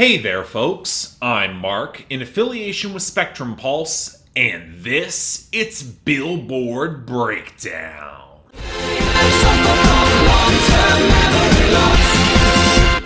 Hey there, folks. I'm Mark, in affiliation with Spectrum Pulse, and it's Billboard Breakdown.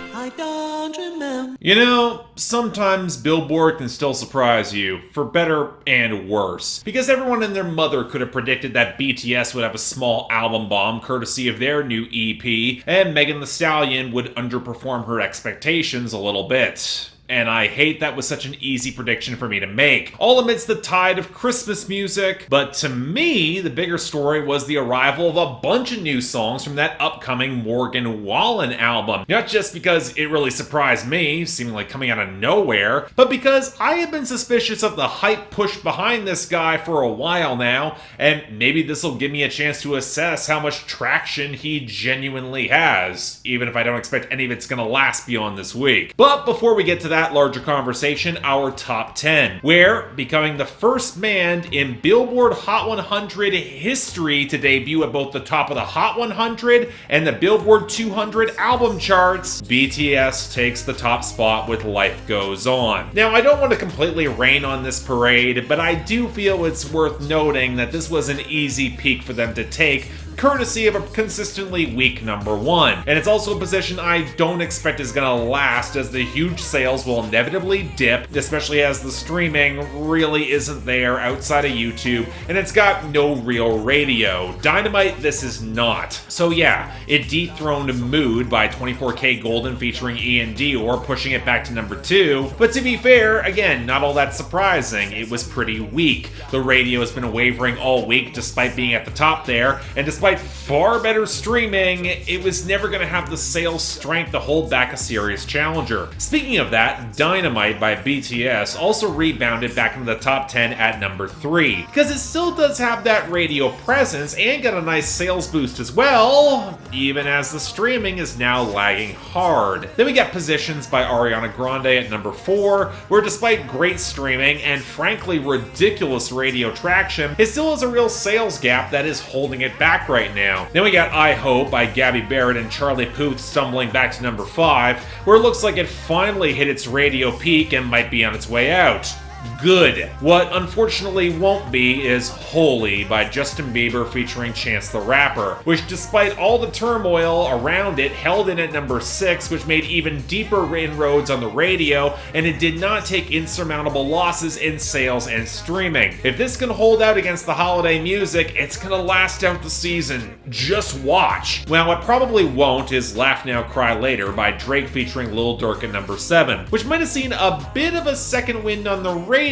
I don't remember. You know, sometimes Billboard can still surprise you, for better and worse. Because everyone and their mother could have predicted that BTS would have a small album bomb courtesy of their new EP, and Megan Thee Stallion would underperform her expectations a little bit. And I hate that was such an easy prediction for me to make, all amidst the tide of Christmas music. But to me, the bigger story was the arrival of a bunch of new songs from that upcoming Morgan Wallen album. Not just because it really surprised me, seemingly coming out of nowhere, but because I have been suspicious of the hype pushed behind this guy for a while now, and maybe this will give me a chance to assess how much traction he genuinely has, even if I don't expect any of it's gonna last beyond this week. But before we get to that larger conversation, our top 10, where becoming the first band in Billboard Hot 100 history to debut at both the top of the Hot 100 and the Billboard 200 album charts, BTS takes the top spot with Life Goes On. Now, I don't want to completely rain on this parade, but I do feel it's worth noting that this was an easy peak for them to take, courtesy of a consistently weak number one. And it's also a position I don't expect is gonna last, as the huge sales will inevitably dip, especially as the streaming really isn't there outside of YouTube, and it's got no real radio. Dynamite, this is not. So yeah, it dethroned Mood by 24K Golden featuring E and Dior, pushing it back to number 2. But to be fair, again, not all that surprising. It was pretty weak. The radio has been wavering all week despite being at the top there, and despite far better streaming, it was never going to have the sales strength to hold back a serious challenger. Speaking of that, Dynamite by BTS also rebounded back into the top 10 at number 3, because it still does have that radio presence and got a nice sales boost as well, even as the streaming is now lagging hard. Then we got Positions by Ariana Grande at number 4, where despite great streaming and frankly ridiculous radio traction, it still has a real sales gap that is holding it back right now. Then we got I Hope by Gabby Barrett and Charlie Puth stumbling back to number 5, where it looks like it finally hit its radio peak and might be on its way out. Good. What unfortunately won't be is Holy by Justin Bieber featuring Chance the Rapper, which despite all the turmoil around it held in at number 6, which made even deeper inroads on the radio, and it did not take insurmountable losses in sales and streaming. If this can hold out against the holiday music, it's gonna last out the season. Just watch. Well, what probably won't is Laugh Now Cry Later by Drake featuring Lil Durk at number 7, which might have seen a bit of a second wind on the radio,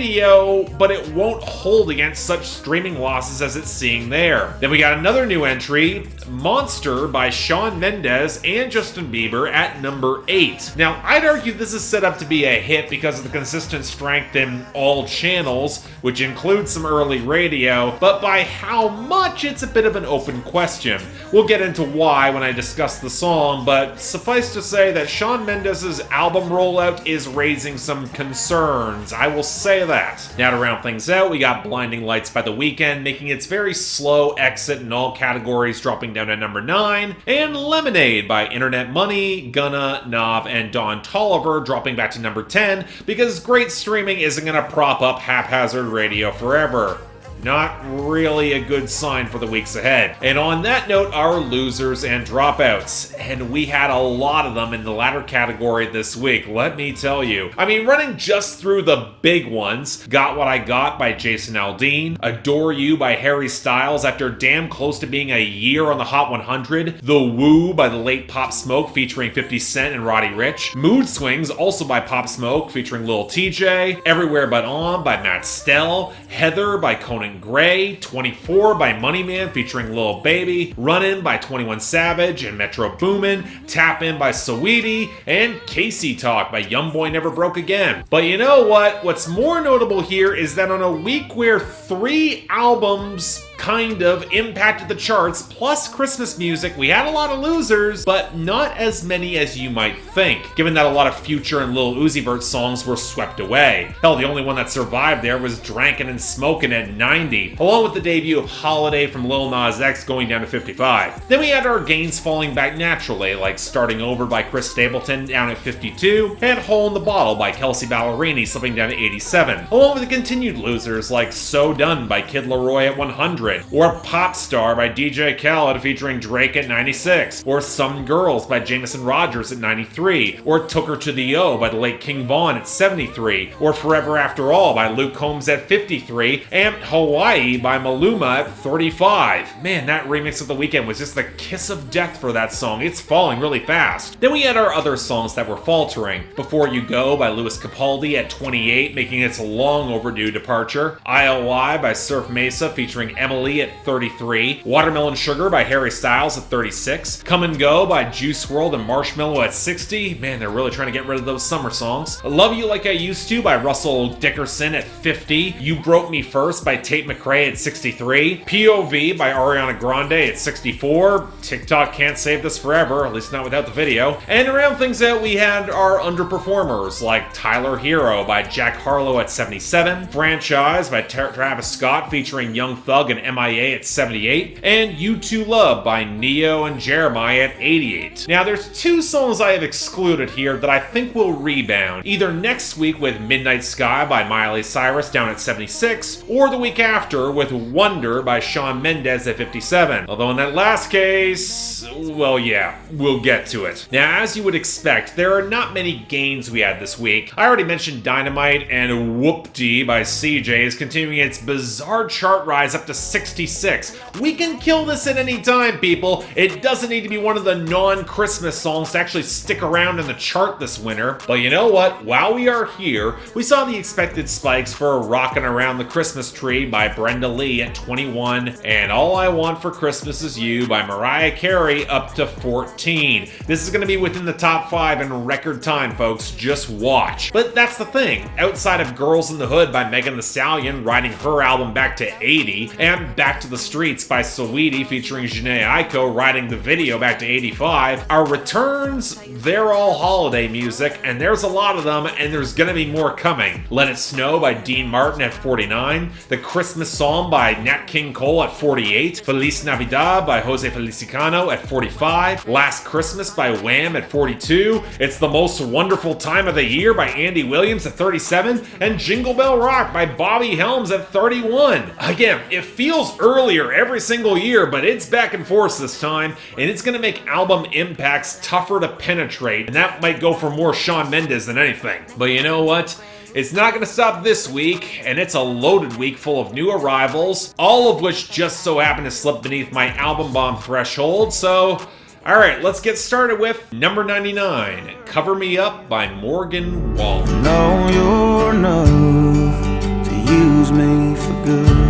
but it won't hold against such streaming losses as it's seeing there. Then we got another new entry, Monster by Shawn Mendes and Justin Bieber at number 8. Now, I'd argue this is set up to be a hit because of the consistent strength in all channels, which includes some early radio, but by how much, it's a bit of an open question. We'll get into why when I discuss the song, but suffice to say that Shawn Mendes' album rollout is raising some concerns. I will say that. Now to round things out, we got Blinding Lights by The Weeknd making its very slow exit in all categories, dropping down to number 9, and Lemonade by Internet Money, Gunna, Nav, and Don Toliver dropping back to number 10, because great streaming isn't gonna prop up haphazard radio forever. Not really a good sign for the weeks ahead. And on that note, our losers and dropouts. And we had a lot of them in the latter category this week, let me tell you. I mean, running just through the big ones, Got What I Got by Jason Aldean, Adore You by Harry Styles after damn close to being a year on the Hot 100, The Woo by the late Pop Smoke featuring 50 Cent and Roddy Ricch, Mood Swings also by Pop Smoke featuring Lil TJ, Everywhere But On by Matt Stell, Heather by Conan Gray, 24 by Moneyman featuring Lil Baby, Runnin' by 21 Savage and Metro Boomin, Tap In by Saweetie, and Casey Talk by Youngboy Never Broke Again. But you know what? What's more notable here is that on a week where 3 albums kind of impacted the charts, plus Christmas music. We had a lot of losers, but not as many as you might think, given that a lot of Future and Lil Uzi Vert songs were swept away. Hell, the only one that survived there was Drankin' and Smokin' at 90, along with the debut of Holiday from Lil Nas X going down to 55. Then we had our gains falling back naturally, like Starting Over by Chris Stapleton down at 52, and Hole in the Bottle by Kelsey Ballerini slipping down to 87, along with the continued losers like So Done by Kid Laroi at 100, or Pop Star by DJ Khaled featuring Drake at 96, or Some Girls by Jameson Rogers at 93, or Took Her to the O by the late King Von at 73, or Forever After All by Luke Combs at 53, and Hawaii by Maluma at 35. Man, that remix of the weekend was just the kiss of death for that song. It's falling really fast. Then we had our other songs that were faltering. Before You Go by Louis Capaldi at 28, making its long overdue departure. ILY by Surf Mesa featuring Emily at 33. Watermelon Sugar by Harry Styles at 36. Come and Go by Juice WRLD and Marshmello at 60. Man, they're really trying to get rid of those summer songs. Love You Like I Used To by Russell Dickerson at 50. You Broke Me First by Tate McRae at 63. POV by Ariana Grande at 64. TikTok Can't Save This Forever, at least not without the video. And around things out, we had our underperformers like Tyler Hero by Jack Harlow at 77. Franchise by Travis Scott featuring Young Thug and MIA at 78. And You Too Love by Neo and Jeremiah at 88. Now, there's two songs I have excluded here that I think will rebound, either next week with Midnight Sky by Miley Cyrus down at 76, or the week after with Wonder by Shawn Mendes at 57. Although in that last case, well, yeah, we'll get to it. Now, as you would expect, there are not many gains we had this week. I already mentioned Dynamite, and Whoop-Dee by CJ is continuing its bizarre chart rise up to 66. We can kill this at any time, people. It doesn't need to be one of the non-Christmas songs to actually stick around in the chart this winter. But you know what? While we are here, we saw the expected spikes for Rockin' Around the Christmas Tree by Brenda Lee at 21, and All I Want for Christmas Is You by Mariah Carey up to 14. This is going to be within the top 5 in record time, folks. Just watch. But that's the thing. Outside of Girls in the Hood by Megan Thee Stallion riding her album back to 80, and Back to the Streets by Saweetie featuring Jhené Aiko riding the video back to 85, our returns, they're all holiday music, and there's a lot of them, and there's gonna be more coming. Let It Snow by Dean Martin at 49, The Christmas Song by Nat King Cole at 48, Feliz Navidad by Jose Feliciano at 45, Last Christmas by Wham at 42, It's the Most Wonderful Time of the Year by Andy Williams at 37, and Jingle Bell Rock by Bobby Helms at 31. Again, it feels earlier every single year, but it's back and forth this time, and it's gonna make album impacts tougher to penetrate, and that might go for more Shawn Mendes than anything. But you know what? It's not going to stop this week, and it's a loaded week full of new arrivals, all of which just so happen to slip beneath my album bomb threshold, so alright, let's get started with number 99, Cover Me Up by Morgan Wallen. Know you're enough to use me for good.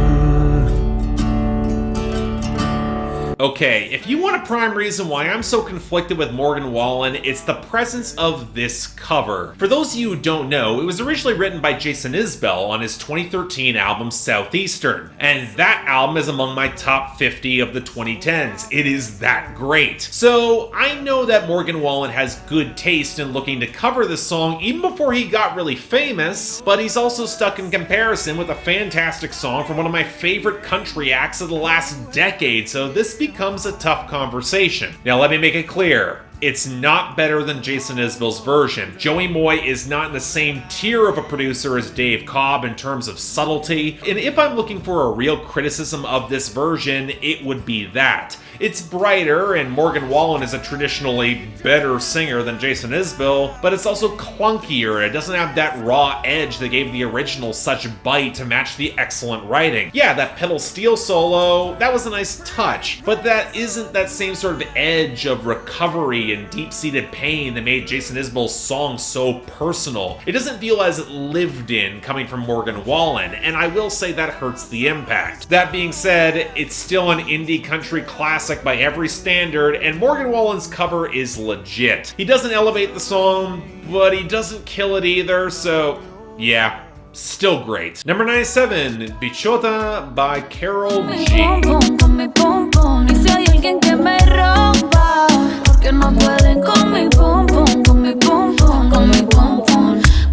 Okay, if you want a prime reason why I'm so conflicted with Morgan Wallen, it's the presence of this cover. For those of you who don't know, it was originally written by Jason Isbell on his 2013 album Southeastern, and that album is among my top 50 of the 2010s. It is that great. So I know that Morgan Wallen has good taste in looking to cover this song even before he got really famous, but he's also stuck in comparison with a fantastic song from one of my favorite country acts of the last decade, so this becomes a tough conversation. Now let me make it clear. It's not better than Jason Isbell's version. Joey Moy is not in the same tier of a producer as Dave Cobb in terms of subtlety, and if I'm looking for a real criticism of this version, it would be that. It's brighter, and Morgan Wallen is a traditionally better singer than Jason Isbell, but it's also clunkier. It doesn't have that raw edge that gave the original such bite to match the excellent writing. Yeah, that pedal steel solo, that was a nice touch, but that isn't that same sort of edge of recovery and deep-seated pain that made Jason Isbell's song so personal. It doesn't feel as lived in coming from Morgan Wallen, and I will say that hurts the impact. That being said, it's still an indie country classic by every standard, and Morgan Wallen's cover is legit. He doesn't elevate the song, but he doesn't kill it either, so yeah, still great. Number 97, Bichota by Karol G.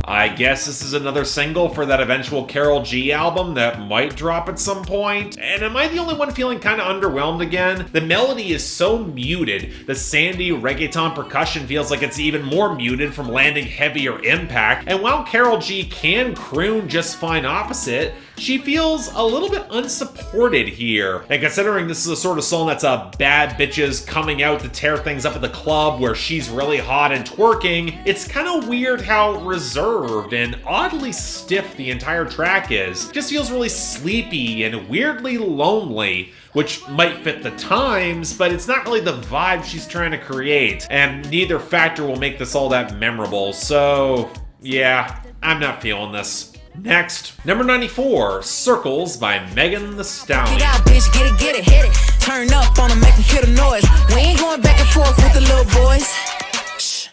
I guess this is another single for that eventual Karol G album that might drop at some point. And am I the only one feeling kind of underwhelmed again? The melody is so muted, the sandy reggaeton percussion feels like it's even more muted from landing heavier impact, and while Karol G can croon just fine opposite, she feels a little bit unsupported here. And considering this is a sort of song that's a bad bitches coming out to tear things up at the club where she's really hot and twerking, it's kind of weird how reserved and oddly stiff the entire track is. Just feels really sleepy and weirdly lonely, which might fit the times, but it's not really the vibe she's trying to create. And neither factor will make this all that memorable, so yeah, I'm not feeling this. Next, number 94, Circles by Megan Thee Stallion. Get out, bitch, get it, hit it. Turn up on them, make them kill the noise. We ain't going back and forth with the little boys. Shh,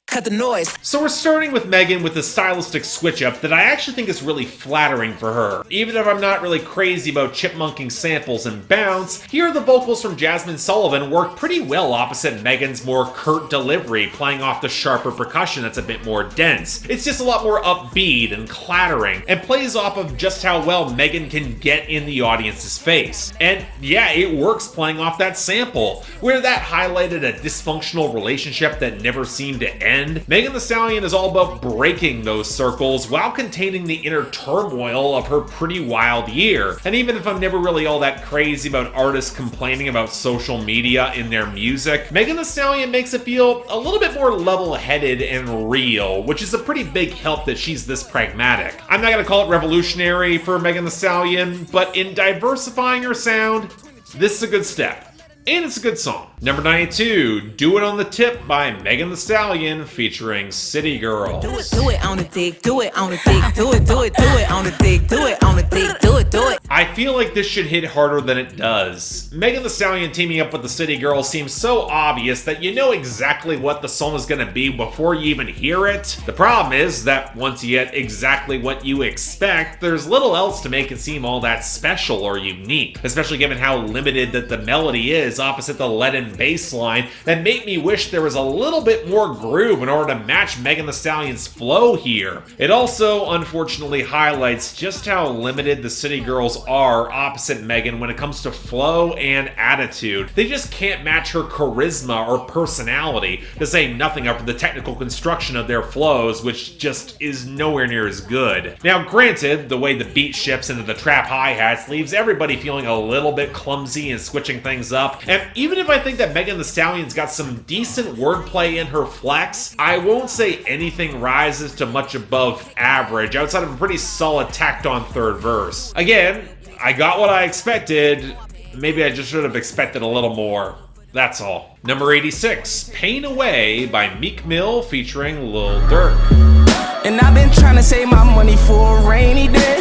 cut the noise. So we're starting with Megan with a stylistic switch up that I actually think is really flattering for her. Even if I'm not really crazy about chipmunking samples and bounce, here the vocals from Jasmine Sullivan work pretty well opposite Megan's more curt delivery, playing off the sharper percussion that's a bit more dense. It's just a lot more upbeat and clattering, and plays off of just how well Megan can get in the audience's face. And yeah, it works playing off that sample, where that highlighted a dysfunctional relationship that never seemed to end. Megan Thee Stallion is all about breaking those circles while containing the inner turmoil of her pretty wild year. And even if I'm never really all that crazy about artists complaining about social media in their music, Megan Thee Stallion makes it feel a little bit more level-headed and real, which is a pretty big help that she's this pragmatic. I'm not gonna call it revolutionary for Megan Thee Stallion, but in diversifying her sound, this is a good step. And it's a good song. Number 92, Do It on the Tip by Megan Thee Stallion featuring City Girls. Do it on the dick, do it on the dick, do it on the dick, do it on the dick, do it. I feel like this should hit harder than it does. Megan Thee Stallion teaming up with the City Girls seems so obvious that you know exactly what the song is gonna be before you even hear it. The problem is that once you get exactly what you expect, there's little else to make it seem all that special or unique, especially given how limited that the melody is opposite the leaden bass line that make me wish there was a little bit more groove in order to match Megan Thee Stallion's flow here. It also unfortunately highlights just how limited the City Girls are opposite Megan when it comes to flow and attitude. They just can't match her charisma or personality, to say nothing of the technical construction of their flows, which just is nowhere near as good. Now granted, the way the beat shifts into the trap hi-hats leaves everybody feeling a little bit clumsy and switching things up. And even if I think that Megan Thee Stallion's got some decent wordplay in her flex, I won't say anything rises to much above average outside of a pretty solid tacked on third verse. Again, I got what I expected. Maybe I just should have expected a little more. That's all. Number 86, Pain Away by Meek Mill featuring Lil Durk. And I've been trying to save my money for a rainy day,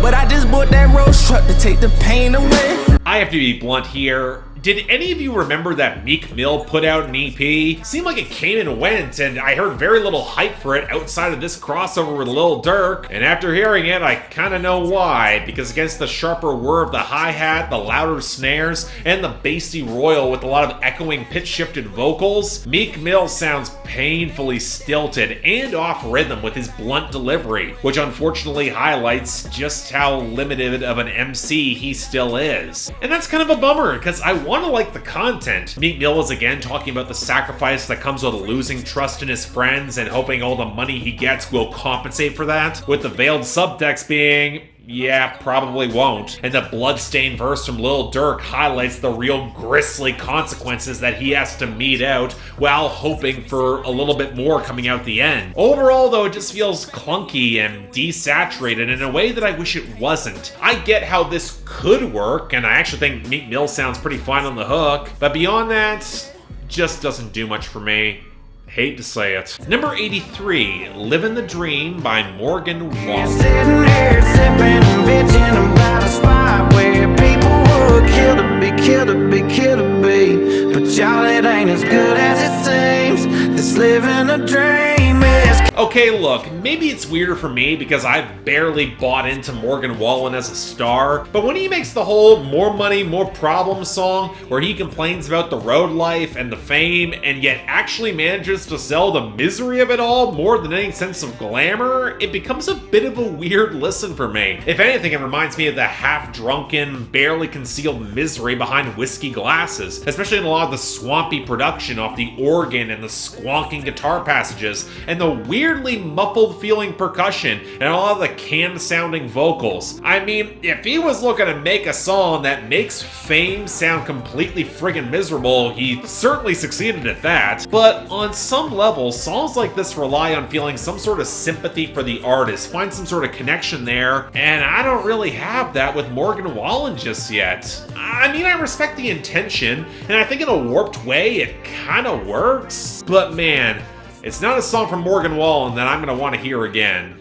but I just bought that roast truck to take the pain away. I have to be blunt here. Did any of you remember that Meek Mill put out an EP? Seemed like it came and went, and I heard very little hype for it outside of this crossover with Lil Durk. And after hearing it, I kinda know why. Because against the sharper whir of the hi-hat, the louder snares, and the bassy royal with a lot of echoing pitch-shifted vocals, Meek Mill sounds painfully stilted and off-rhythm with his blunt delivery, which unfortunately highlights just how limited of an MC he still is. And that's kind of a bummer, because I want to like the content. Meek Mill is again talking about the sacrifice that comes with losing trust in his friends and hoping all the money he gets will compensate for that, with the veiled subtext being, yeah, probably won't. And the bloodstained verse from Lil Durk highlights the real grisly consequences that he has to mete out while hoping for a little bit more coming out the end. Overall, though, it just feels clunky and desaturated in a way that I wish it wasn't. I get how this could work, and I actually think Meek Mill sounds pretty fine on the hook, but beyond that, just doesn't do much for me. Hate to say it. Number 83, Livin' the Dream by Morgan Wallen. Sitting here sipping and bitching about a spot where people would kill to be, kill to be, kill to be. But y'all, it ain't as good as it seems. It's living a dream, it's Okay, look, maybe it's weirder for me because I've barely bought into Morgan Wallen as a star, but when he makes the whole more money, more problems song where he complains about the road life and the fame and yet actually manages to sell the misery of it all more than any sense of glamour, it becomes a bit of a weird listen for me. If anything, it reminds me of the half-drunken, barely concealed misery behind whiskey glasses, especially in a lot of the swampy production off the organ and the squonking guitar passages, and the weirdly muffled feeling percussion and a lot of the canned sounding vocals. I mean, if he was looking to make a song that makes fame sound completely friggin' miserable, he certainly succeeded at that. But on some level, songs like this rely on feeling some sort of sympathy for the artist, find some sort of connection there, and I don't really have that with Morgan Wallen just yet. I mean, I respect the intention, and I think in a warped way it kinda works, but man, it's not a song from Morgan Wallen that I'm gonna want to hear again.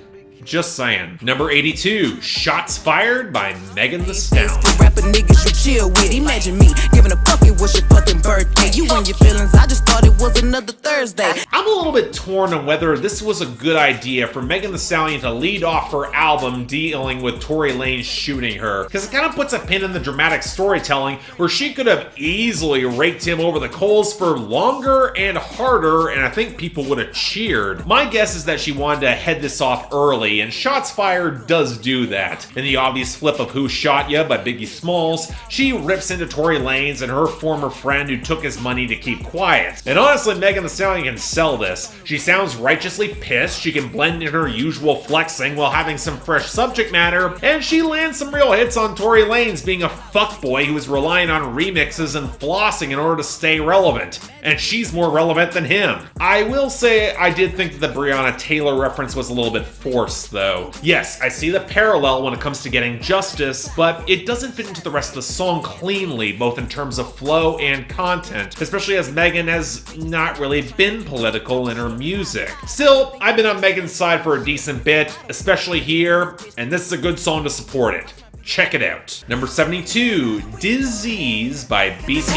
Just saying. Number 82, Shots Fired by Megan Thee Stallion. Rapper niggas you chill with. Imagine me giving a fuck, it was your fucking birthday. You and your feelings, I just thought it was another Thursday. I'm a little bit torn on whether this was a good idea for Megan Thee Stallion to lead off her album dealing with Tory Lanez shooting her, because it kind of puts a pin in the dramatic storytelling where she could have easily raked him over the coals for longer and harder, and I think people would have cheered. My guess is that she wanted to head this off early, and Shots Fired does do that. In the obvious flip of Who Shot Ya by Biggie Smalls, she rips into Tory Lanez and her former friend who took his money to keep quiet. And honestly, Megan Thee Stallion can sell this. She sounds righteously pissed, she can blend in her usual flexing while having some fresh subject matter, and she lands some real hits on Tory Lanez being a fuckboy who is relying on remixes and flossing in order to stay relevant. And she's more relevant than him. I will say I did think that the Breonna Taylor reference was a little bit forced, though. Yes, I see the parallel when it comes to getting justice, but it doesn't fit into the rest of the song cleanly, both in terms of flow and content, especially as Megan has not really been political in her music. Still, I've been on Megan's side for a decent bit, especially here, and this is a good song to support it. Check it out. Number 72, Disease by BTS.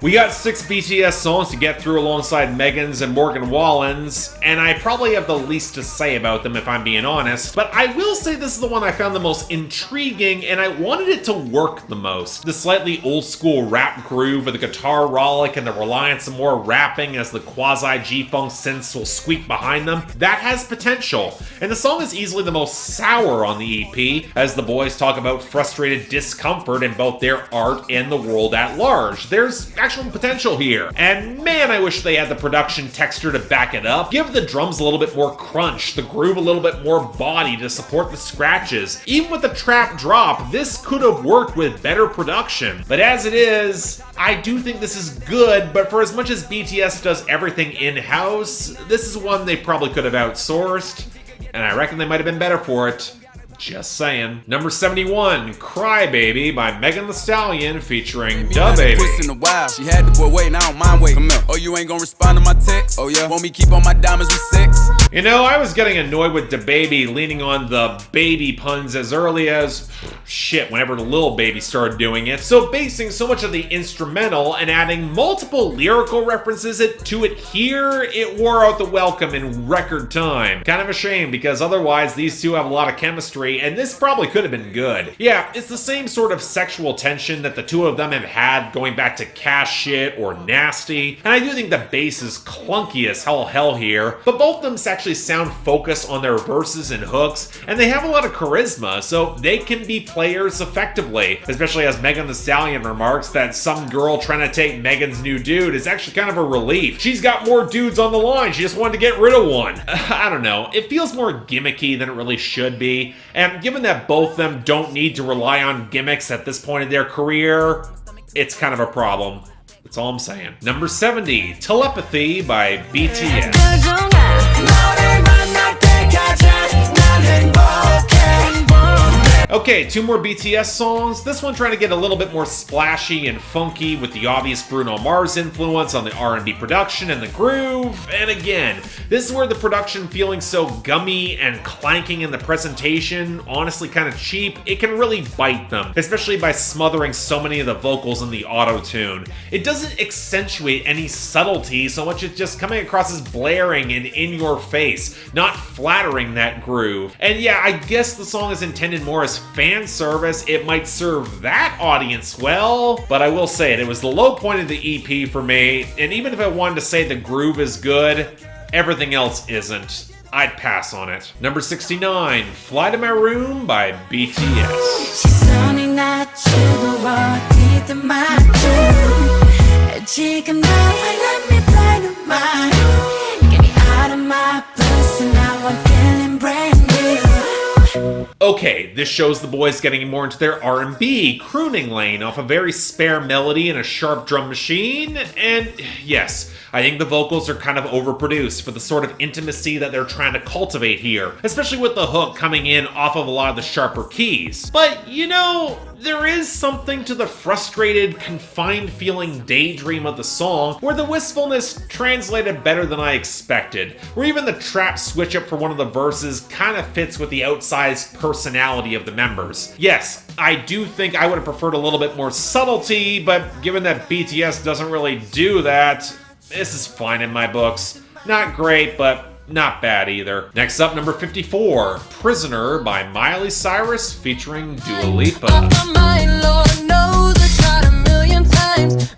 We got 6 BTS songs to get through alongside Megan's and Morgan Wallen's, and I probably have the least to say about them if I'm being honest, but I will say this is the one I found the most intriguing and I wanted it to work the most. The slightly old school rap groove with the guitar rollick and the reliance on more rapping as the quasi G-funk synths will squeak behind them, that has potential. And the song is easily the most sour on the EP, as the boys talk about frustrated discomfort in both their art and the world at large. There's actual potential here. And man, I wish they had the production texture to back it up. Give the drums a little bit more crunch, the groove a little bit more body to support the scratches. Even with the trap drop, this could have worked with better production. But as it is, I do think this is good, but for as much as BTS does everything in-house, this is one they probably could have outsourced, and I reckon they might have been better for it. Just saying. Number 71, Crybaby by Megan Thee Stallion featuring DaBaby. In a while. She had the boy waiting, I don't mind waiting. Come here. Oh, you ain't gonna respond to my text? Oh yeah. Want me keep on my diamonds with 6? You know, I was getting annoyed with DaBaby leaning on the baby puns as early as shit, whenever the Lil Baby started doing it. So basing so much of the instrumental and adding multiple lyrical references to it here, it wore out the welcome in record time. Kind of a shame, because otherwise these two have a lot of chemistry, and this probably could have been good. Yeah, it's the same sort of sexual tension that the two of them have had going back to Cash Shit or Nasty, and I do think the bass is clunky as hell here, but both of them actually sound focused on their verses and hooks, and they have a lot of charisma, so they can be players effectively, especially as Megan Thee Stallion remarks that some girl trying to take Megan's new dude is actually kind of a relief. She's got more dudes on the line, she just wanted to get rid of one. I don't know, it feels more gimmicky than it really should be, and given that both of them don't need to rely on gimmicks at this point in their career, it's kind of a problem. That's all I'm saying. Number 70, Telepathy by BTS. Okay, 2 more BTS songs. This one trying to get a little bit more splashy and funky with the obvious Bruno Mars influence on the R&B production and the groove. And again, this is where the production feeling so gummy and clanking in the presentation, honestly kind of cheap, it can really bite them, especially by smothering so many of the vocals in the auto-tune. It doesn't accentuate any subtlety so much as just coming across as blaring and in your face, not flattering that groove. And yeah, I guess the song is intended more as fan service. It might serve that audience well, but I will say it was the low point of the EP for me, and even if I wanted to say the groove is good, everything else isn't. I'd pass on it. Number 69, Fly to My Room by BTS. She's sounding that to my room. Chicken let me fly to my room. Get me out of my place and now I'm feeling brand new. Okay, this shows the boys getting more into their R&B crooning lane off a very spare melody and a sharp drum machine, and yes, I think the vocals are kind of overproduced for the sort of intimacy that they're trying to cultivate here, especially with the hook coming in off of a lot of the sharper keys. But, you know, there is something to the frustrated, confined feeling daydream of the song where the wistfulness translated better than I expected, where even the trap switch up for one of the verses kind of fits with the outsized personality of the members. Yes, I do think I would have preferred a little bit more subtlety, but given that BTS doesn't really do that, this is fine in my books. Not great, but not bad either. Next up, number 54, Prisoner by Miley Cyrus featuring Dua Lipa. Off my mind, Lord knows I tried a million times.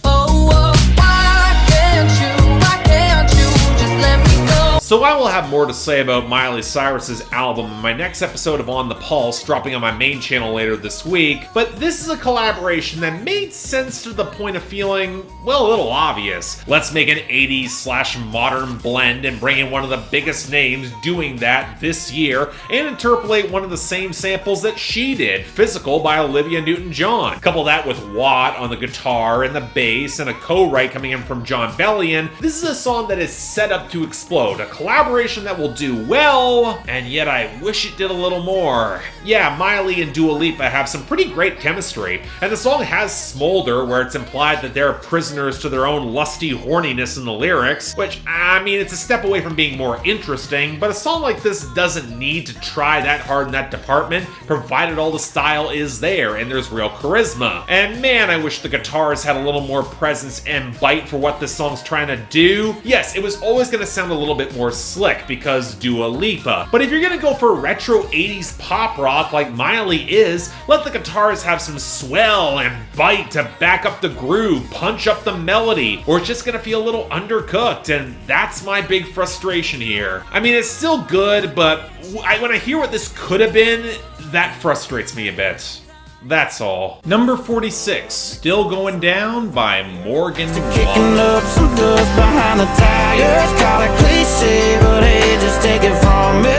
Oh, why can't you just let me go? So I will have more to say about Miley Cyrus's album in my next episode of On the Pulse, dropping on my main channel later this week, but this is a collaboration that made sense to the point of feeling, well, a little obvious. Let's make an 80s/modern blend and bring in one of the biggest names doing that this year and interpolate one of the same samples that she did, Physical by Olivia Newton-John. Couple that with Watt on the guitar and the bass and a co-write coming in from John Bellion. This is a song that is set up to explode, a collaboration that will do well, and yet I wish it did a little more. Yeah, Miley and Dua Lipa have some pretty great chemistry, and the song has smolder where it's implied that they're prisoners to their own lusty horniness in the lyrics, which, I mean, it's a step away from being more interesting, but a song like this doesn't need to try that hard in that department, provided all the style is there and there's real charisma. And man, I wish the guitars had a little more presence and bite for what this song's trying to do. Yes, it was always going to sound a little bit more slick because Dua Lipa, but if you're gonna go for retro 80s pop rock like Miley is, let the guitars have some swell and bite to back up the groove, punch up the melody, or it's just gonna feel a little undercooked, and that's my big frustration here. I mean, it's still good, but when I hear what this could have been, that frustrates me a bit. That's all. Number 46, Still Going Down by Morgan Kicking Wallen. up some dust behind the tires. Call it cliche, but hey, just take it from me.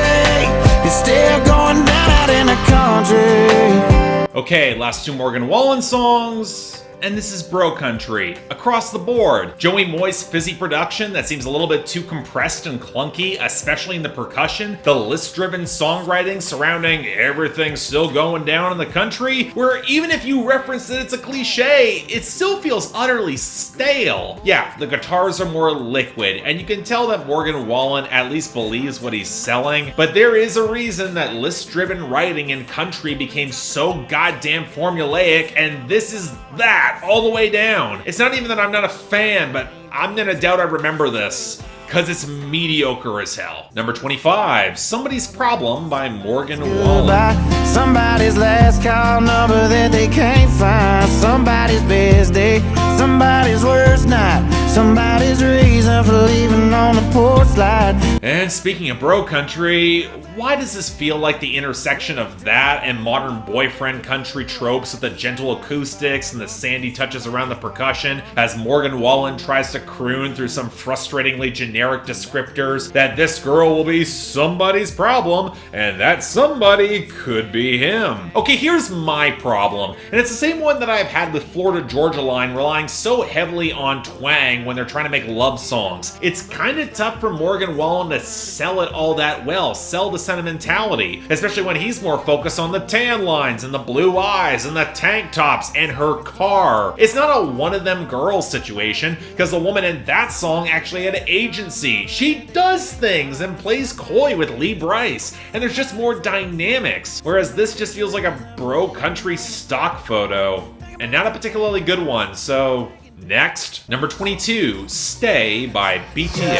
You're still going down out in the country. Okay, last 2 Morgan Wallen songs. And this is Bro Country, across the board. Joey Moy's fizzy production that seems a little bit too compressed and clunky, especially in the percussion. The list-driven songwriting surrounding everything still going down in the country, where even if you reference that it's a cliche, it still feels utterly stale. Yeah, the guitars are more liquid, and you can tell that Morgan Wallen at least believes what he's selling, but there is a reason that list-driven writing in country became so goddamn formulaic, and this is that. All the way down. It's not even that I'm not a fan, but I'm gonna doubt I remember this, cause it's mediocre as hell. Number 25, Somebody's Problem by Morgan Wallen. Somebody's last call number that they can't find. Somebody's best day, somebody's worst night. Somebody's reason for leaving on the porch slide. And speaking of bro country, why does this feel like the intersection of that and modern boyfriend country tropes with the gentle acoustics and the sandy touches around the percussion as Morgan Wallen tries to croon through some frustratingly generic descriptors that this girl will be somebody's problem and that somebody could be him? Okay, here's my problem, and it's the same one that I've had with Florida Georgia Line relying so heavily on twang when they're trying to make love songs. It's kind of tough for Morgan Wallen to sell it all that well, sell the sentimentality, especially when he's more focused on the tan lines and the blue eyes and the tank tops and her car. It's not a one of them girls situation, because the woman in that song actually had agency. She does things and plays coy with Lee Brice, and there's just more dynamics, whereas this just feels like a bro country stock photo, and not a particularly good one. So next, number 22, Stay by BTS.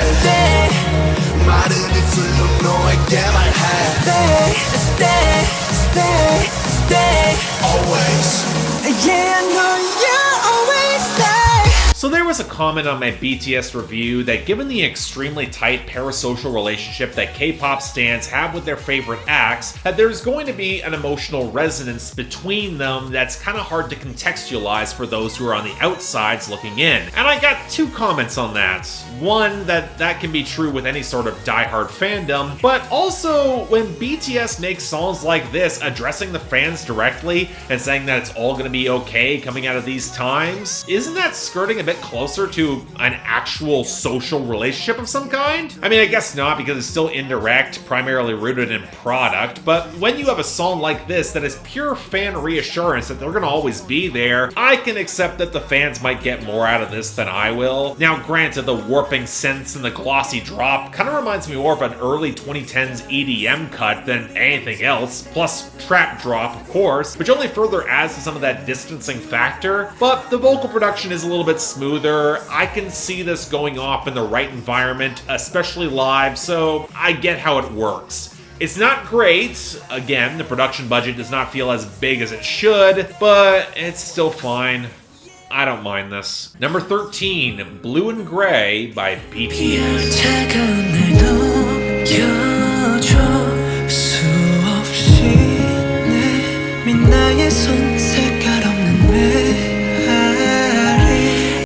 So there was a comment on my BTS review that given the extremely tight parasocial relationship that K-pop stans have with their favorite acts, that there's going to be an emotional resonance between them that's kind of hard to contextualize for those who are on the outsides looking in. And I got two comments on that. One, that can be true with any sort of diehard fandom, but also when BTS makes songs like this addressing the fans directly and saying that it's all going to be okay coming out of these times, isn't that skirting a bit closer to an actual social relationship of some kind? I mean, I guess not, because it's still indirect, primarily rooted in product, but when you have a song like this that is pure fan reassurance that they're gonna always be there, I can accept that the fans might get more out of this than I will. Now, granted, the warping synths and the glossy drop kind of reminds me more of an early 2010s EDM cut than anything else, plus trap drop, of course, which only further adds to some of that distancing factor, but the vocal production is a little bit smoother. I can see this going off in the right environment, especially live, so I get how it works. It's not great. Again, the production budget does not feel as big as it should, but it's still fine. I don't mind this. Number 13, Blue and Gray by BTS.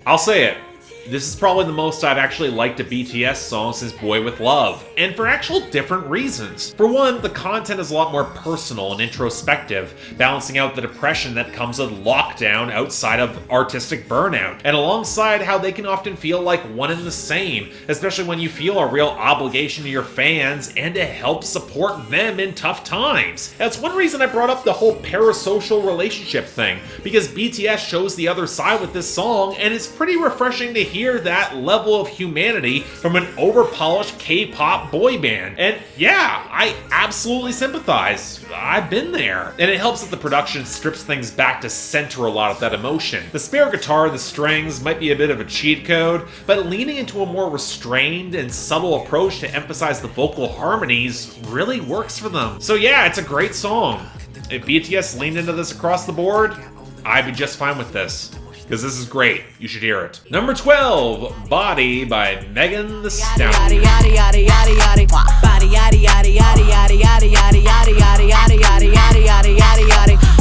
I'll say it. This is probably the most I've actually liked a BTS song since Boy With Love, and for actual different reasons. For one, the content is a lot more personal and introspective, balancing out the depression that comes with lockdown outside of artistic burnout, and alongside how they can often feel like one and the same, especially when you feel a real obligation to your fans and to help support them in tough times. That's one reason I brought up the whole parasocial relationship thing, because BTS shows the other side with this song, and it's pretty refreshing to hear that level of humanity from an overpolished K-pop boy band. And yeah, I absolutely sympathize. I've been there. And it helps that the production strips things back to center a lot of that emotion. The spare guitar and the strings might be a bit of a cheat code, but leaning into a more restrained and subtle approach to emphasize the vocal harmonies really works for them. So yeah, it's a great song. If BTS leaned into this across the board, I'd be just fine with this, because this is great. You should hear it. Number 12, Body by Megan Thee Stallion.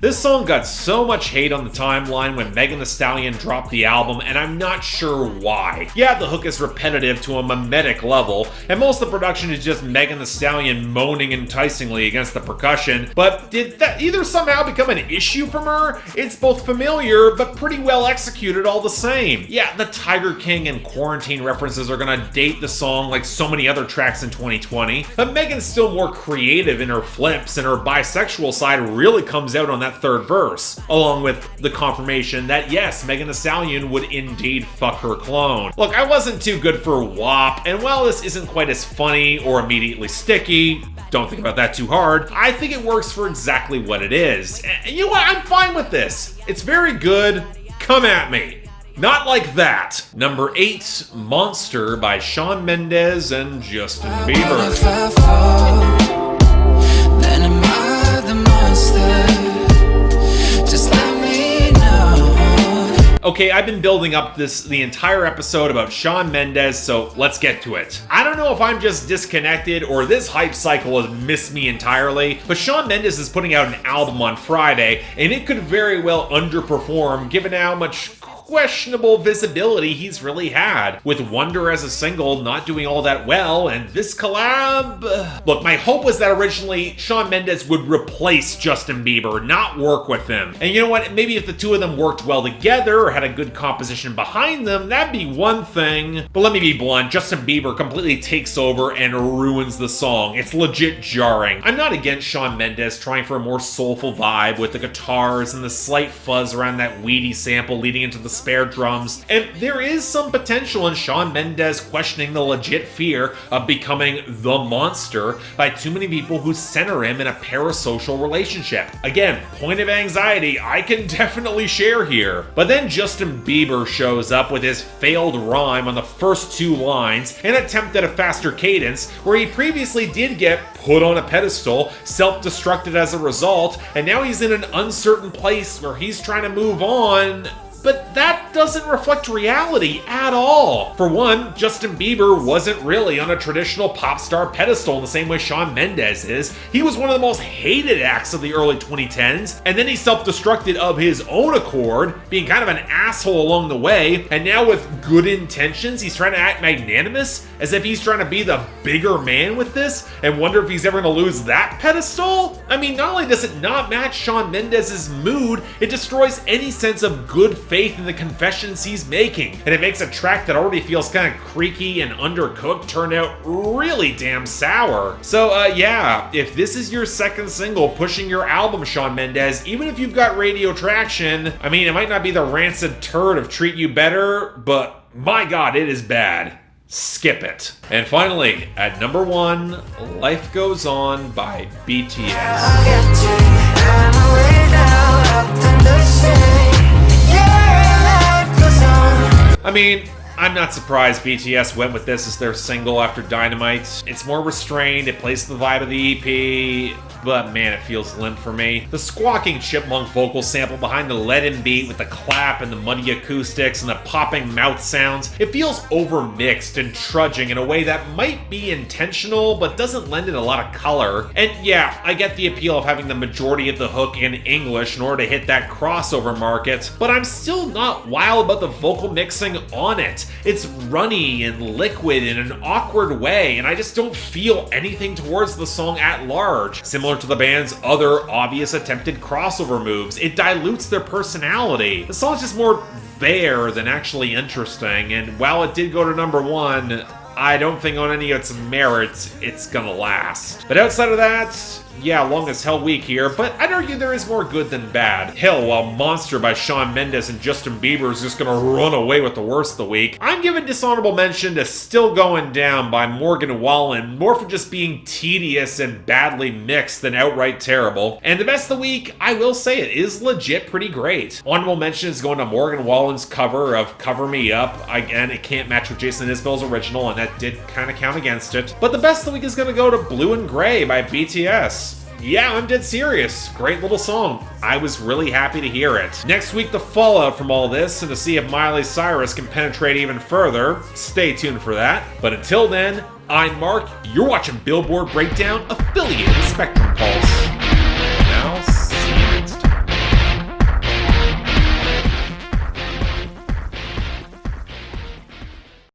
This song got so much hate on the timeline when Megan Thee Stallion dropped the album, and I'm not sure why. Yeah, the hook is repetitive to a mimetic level, and most of the production is just Megan Thee Stallion moaning enticingly against the percussion, but did that either somehow become an issue from her? It's both familiar, but pretty well executed all the same. Yeah, the Tiger King and Quarantine references are gonna date the song like so many other tracks in 2020, but Megan's still more creative in her flips, and her bisexual side really comes out on that third verse, along with the confirmation that yes, Megan Thee Stallion would indeed fuck her clone. Look, I wasn't too good for WAP, and while this isn't quite as funny or immediately sticky, don't think about that too hard, I think it works for exactly what it is. And you know what? I'm fine with this. It's very good. Come at me. Not like that. Number 8, Monster by Shawn Mendes and Justin Bieber. Okay, I've been building up the entire episode about Shawn Mendes, so let's get to it. I don't know if I'm just disconnected or this hype cycle has missed me entirely, but Shawn Mendes is putting out an album on Friday, and it could very well underperform given how much questionable visibility he's really had, with Wonder as a single not doing all that well, and this collab... Look, my hope was that originally Shawn Mendes would replace Justin Bieber, not work with him. And you know what, maybe if the two of them worked well together or had a good composition behind them, that'd be one thing. But let me be blunt, Justin Bieber completely takes over and ruins the song. It's legit jarring. I'm not against Shawn Mendes trying for a more soulful vibe with the guitars and the slight fuzz around that weedy sample leading into the spare drums, and there is some potential in Shawn Mendes questioning the legit fear of becoming the monster by too many people who center him in a parasocial relationship. Again, point of anxiety I can definitely share here. But then Justin Bieber shows up with his failed rhyme on the first two lines, an attempt at a faster cadence, where he previously did get put on a pedestal, self-destructed as a result, and now he's in an uncertain place where he's trying to move on. But that doesn't reflect reality at all. For one, Justin Bieber wasn't really on a traditional pop star pedestal in the same way Shawn Mendes is. He was one of the most hated acts of the early 2010s, and then he self-destructed of his own accord, being kind of an asshole along the way, and now with good intentions, he's trying to act magnanimous, as if he's trying to be the bigger man with this, and wonder if he's ever gonna lose that pedestal? I mean, not only does it not match Shawn Mendes' mood, it destroys any sense of good faith in the confessions he's making, and it makes a track that already feels kind of creaky and undercooked turn out really damn sour. So yeah, if this is your second single pushing your album, Shawn Mendes, even if you've got radio traction, I mean, it might not be the rancid turd of Treat You Better, but my god, it is bad. Skip it. And finally, at number 1, Life Goes On by BTS. I mean, I'm not surprised BTS went with this as their single after Dynamite. It's more restrained, it plays the vibe of the EP, but man, it feels limp for me. The squawking chipmunk vocal sample behind the leaden beat with the clap and the muddy acoustics and the popping mouth sounds, it feels overmixed and trudging in a way that might be intentional, but doesn't lend it a lot of color. And yeah, I get the appeal of having the majority of the hook in English in order to hit that crossover market, but I'm still not wild about the vocal mixing on it. It's runny and liquid in an awkward way, and I just don't feel anything towards the song at large. Similar to the band's other obvious attempted crossover moves, it dilutes their personality. The song's just more there than actually interesting, and while it did go to number 1, I don't think on any of its merits it's gonna last. But outside of that, yeah, long as hell week here, but I'd argue there is more good than bad. Hell, while Monster by Shawn Mendes and Justin Bieber is just gonna run away with the worst of the week, I'm giving dishonorable mention to Still Going Down by Morgan Wallen, more for just being tedious and badly mixed than outright terrible. And the best of the week, I will say it is legit pretty great. Honorable mention is going to Morgan Wallen's cover of Cover Me Up. Again, it can't match with Jason Isbell's original, and that did kind of count against it. But the best of the week is gonna go to Blue and Gray by BTS. Yeah, I'm dead serious. Great little song. I was really happy to hear it. Next week, the fallout from all this, and to see if Miley Cyrus can penetrate even further. Stay tuned for that. But until then, I'm Mark. You're watching Billboard Breakdown, affiliated with Spectrum Pulse.